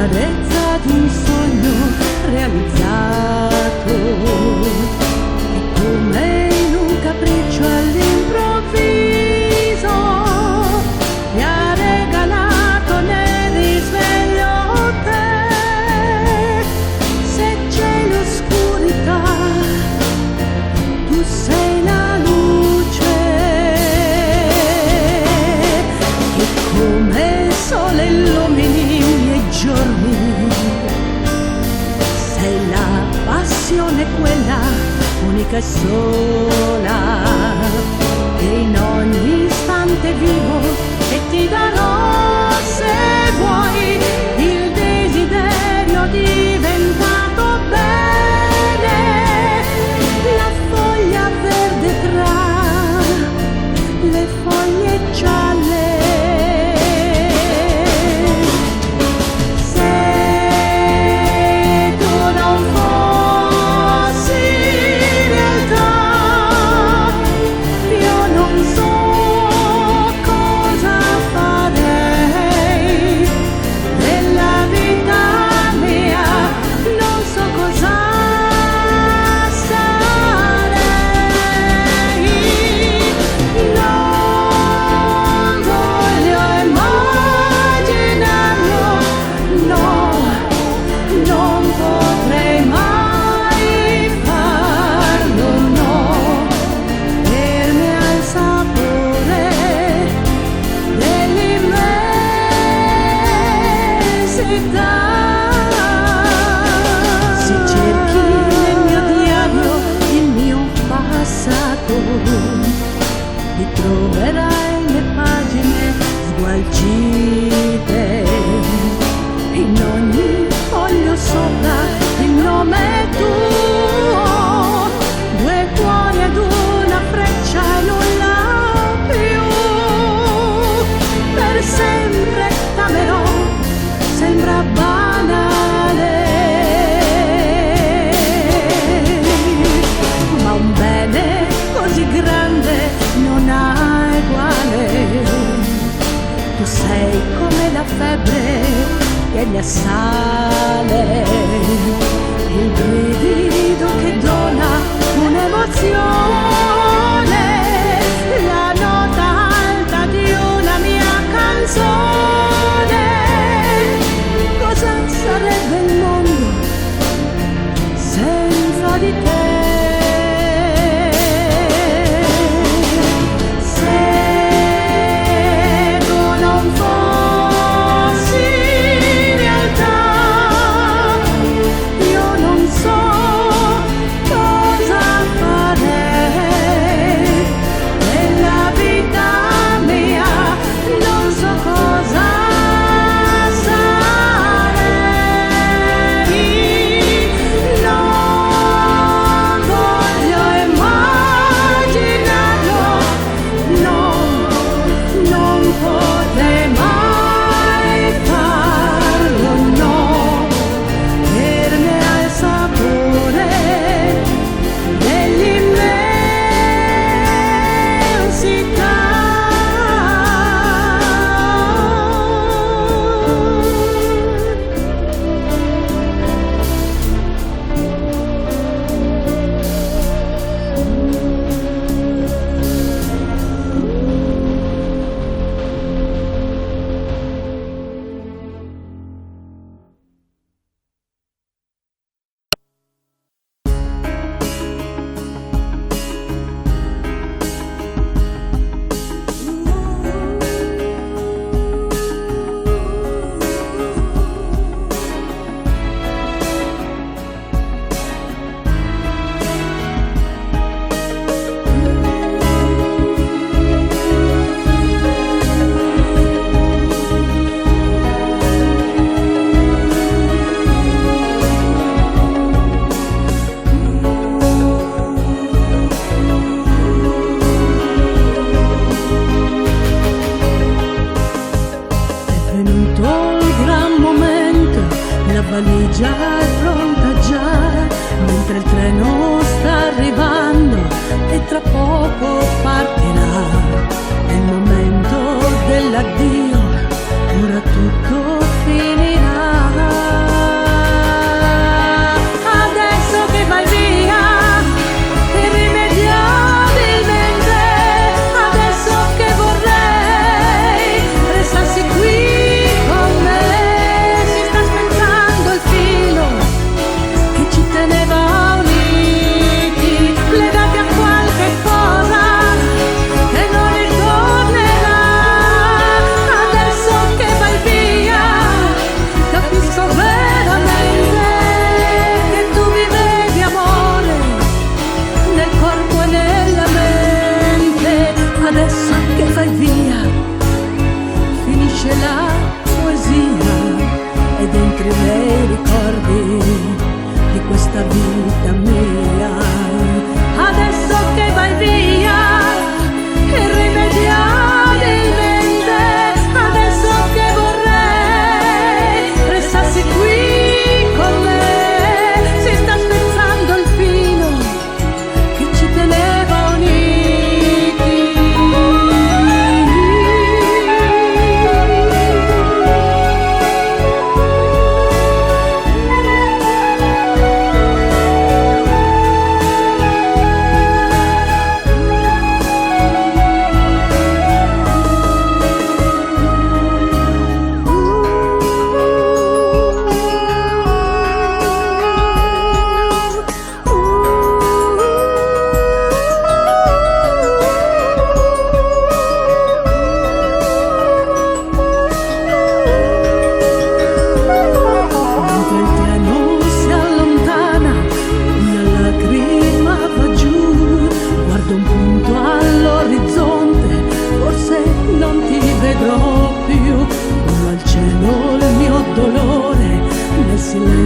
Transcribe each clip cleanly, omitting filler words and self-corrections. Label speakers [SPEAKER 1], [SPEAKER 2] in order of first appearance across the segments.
[SPEAKER 1] carezza di un sogno realizzato, e come in un capriccio all'improvviso mi ha regalato nel risveglio te. Se c'è l'oscurità, tu sei la luce che come il sole illumini i miei giorni. Sei la passione, quella unica e sola, che in ogni istante vivo e ti darò, se vuoi, il desiderio diventato bene, la foglia verde tra le foglie gialle. Se tu non fossi realtà, io non so cosa farei della vita mia, non so cosa sarei. Non voglio immaginarlo, no, non potrei mai farlo, no, fermi al sapore dell'immensità. Se cerchi nel mio diario il mio passato, ritroverai le pagine sgualcite, in ogni foglio sopra il nome tuo, due cuori ed una freccia e nulla più. Per sempre t'amerò, sembra banale, ma un bene così grande non ha eguale. Tu sei come la febbre che mi assale, il brivido che dona un'emozione, la nota alta di una mia canzone. Cosa sarebbe il mondo senza di te? Se tu non fossi realtà, io non so cosa farei della vita mia, non so cosa sarei. Non voglio immaginarlo, no, non potrei mai farlo, no, fermi al sapore dell'immensità. valigia è pronta già, mentre il treno sta arrivando e tra poco partirà. È il momento dell'addio, ora tutto finirà.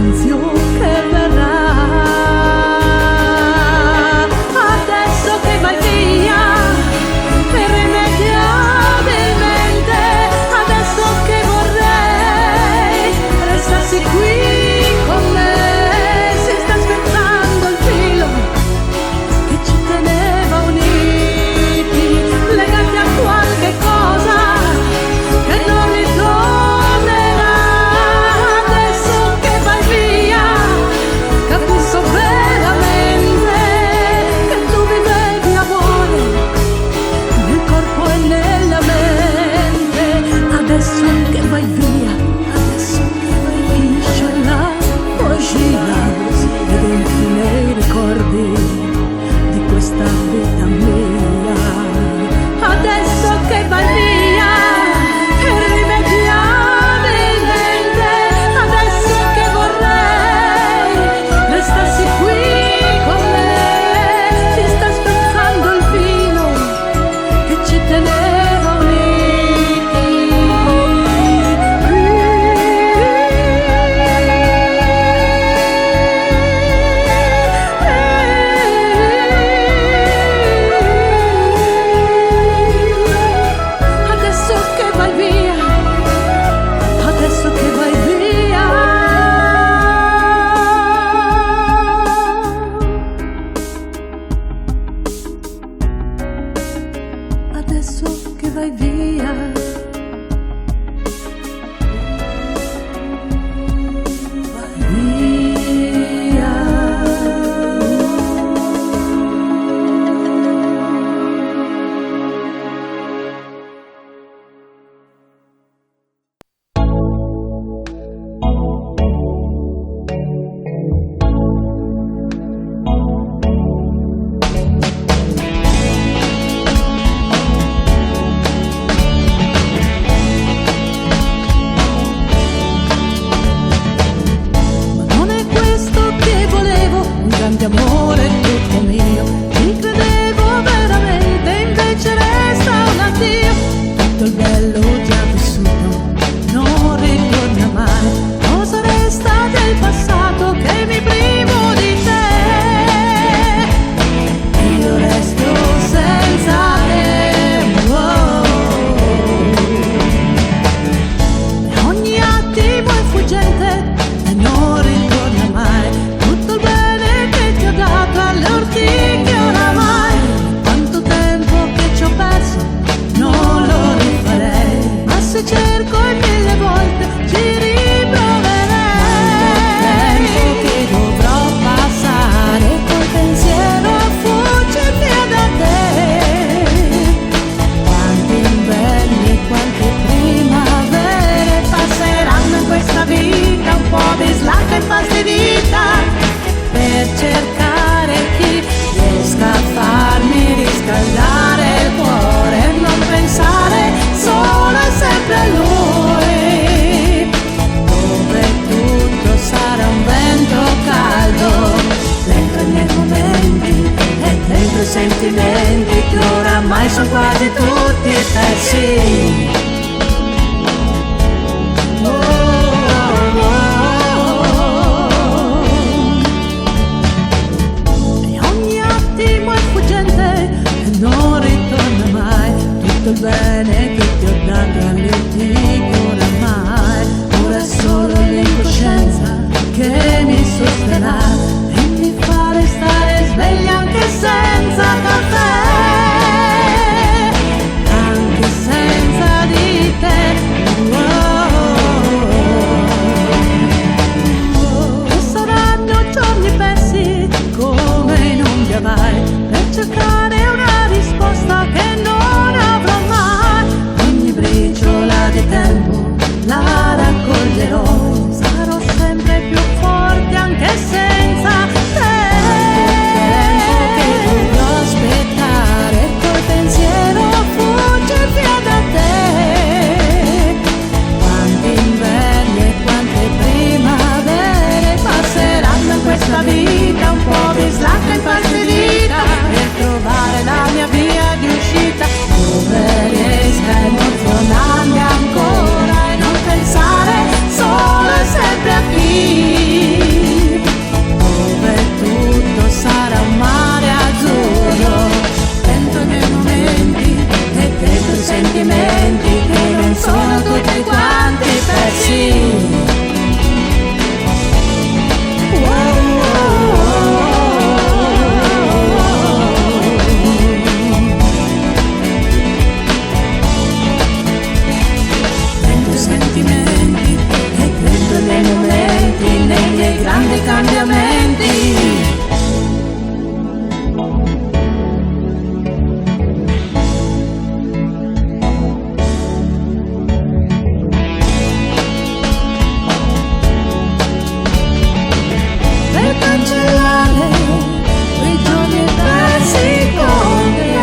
[SPEAKER 1] silenzio che verrà. Adesso che vai via irrimediabilmente, adesso che vorrei restassi qui con me, si sta spezzando il filo che ci teneva uniti, legati a qualche cosa che non ritornerà. Adesso che vai via capisco veramente che tu vivevi amore nel corpo e nella mente. Adesso che vai via, adesso che vai via, finisce la poesia ed entri nei ricordi di questa vita mia. Adesso che vai via irrimediabilmente, adesso che vorrei restassi qui con me, si sta spezzando il filo che ci teneva adesso che vai via, adesso che vai via. Adesso che vai via. Vai via. Ma non è questo che volevo, un grande amore tutto mio. Ci credevo veramente, invece resta un addio. Tutto il bello già vissuto non ritorna mai. Cosa resta del passato che mi privo di te? Io resto senza te. E ogni attimo è fuggente e non ritorna mai. Tutto il bene che ti ho dato alle ortiche oramai. Quanto tempo che ci ho perso non lo rifarei, ma se cerco e mille volte ci riproverei. Tempo che dovrò passare col pensiero a fuggire da te. Quanti inverni e quante primavere passeranno in questa vita un po' bislacca e infastidita, per cercare chi riesca a farmi riscaldare il cuore e non pensare solo e sempre a lui, dove tutto sarà un vento caldo dentro i miei momenti e dentro i sentimenti che oramai sono quasi tutti stessi. Oh, oh, oh. E ogni attimo è fuggente e non ritorna mai. Tutto il bene che ti ho dato alle antiche oramai, ora è solo l'incoscienza che mi sosterrà e mi fa restare sveglia anche senza caffè, anche senza di te. E saranno giorni persi come in un'onda vai, per cercare una risposta che non avrò mai. Ogni briciola di tempo la raccoglierò, sarò sempre più forte anche senza cambiamenti. Per cancellare quei giorni persi con te.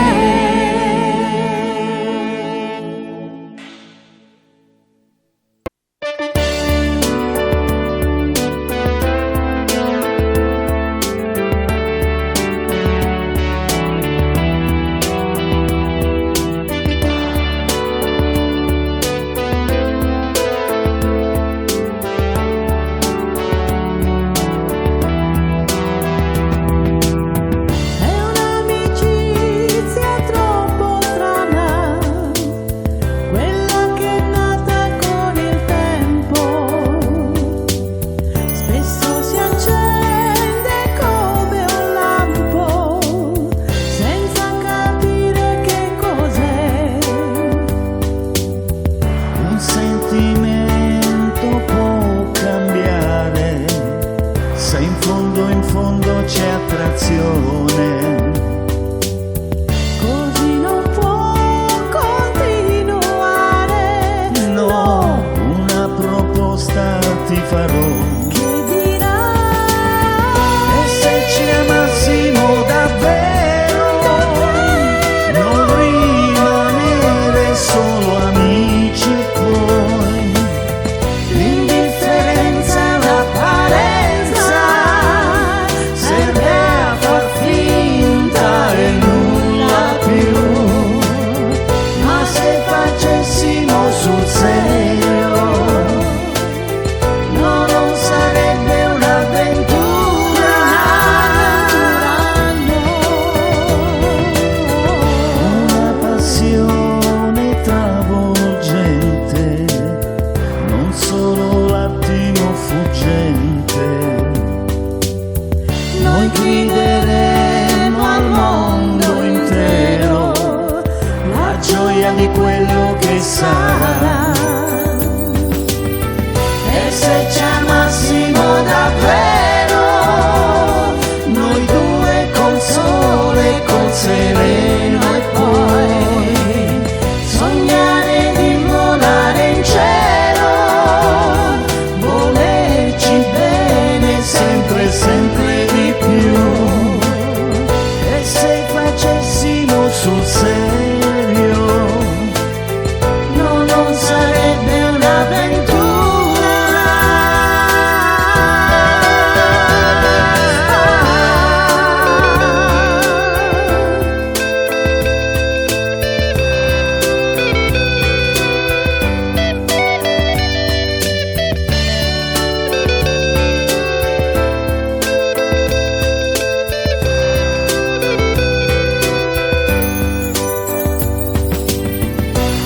[SPEAKER 2] In fondo c'è attrazione,
[SPEAKER 1] Così non può continuare.
[SPEAKER 2] no, una proposta ti farò.
[SPEAKER 1] Che dirà?
[SPEAKER 2] E se ci amassimo davvero, non rimanere solo amici e poi l'indifferenza e l'apparenza serve a far finta e nulla più. Ma se facessimo sul serio, no, non sarebbe un'avventura, una passione travolgente, non solo l'attimo fuggente. Noi grideremo al mondo intero la gioia di quello che sarà. E se ci amassimo davvero, noi due col sole, col sereno, e poi sognare di volare in cielo, volerci bene sempre, sempre di più. E se facessimo sul serio, no, non sarebbe un'avventura.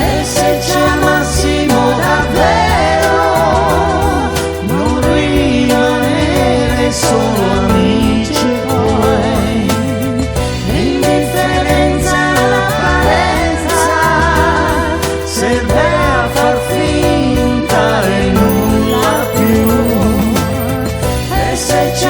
[SPEAKER 2] E se ci amassimo davvero, non rimanere solo amici e poi l'indifferenza e l'apparenza serve a far finta e nulla più. E se ci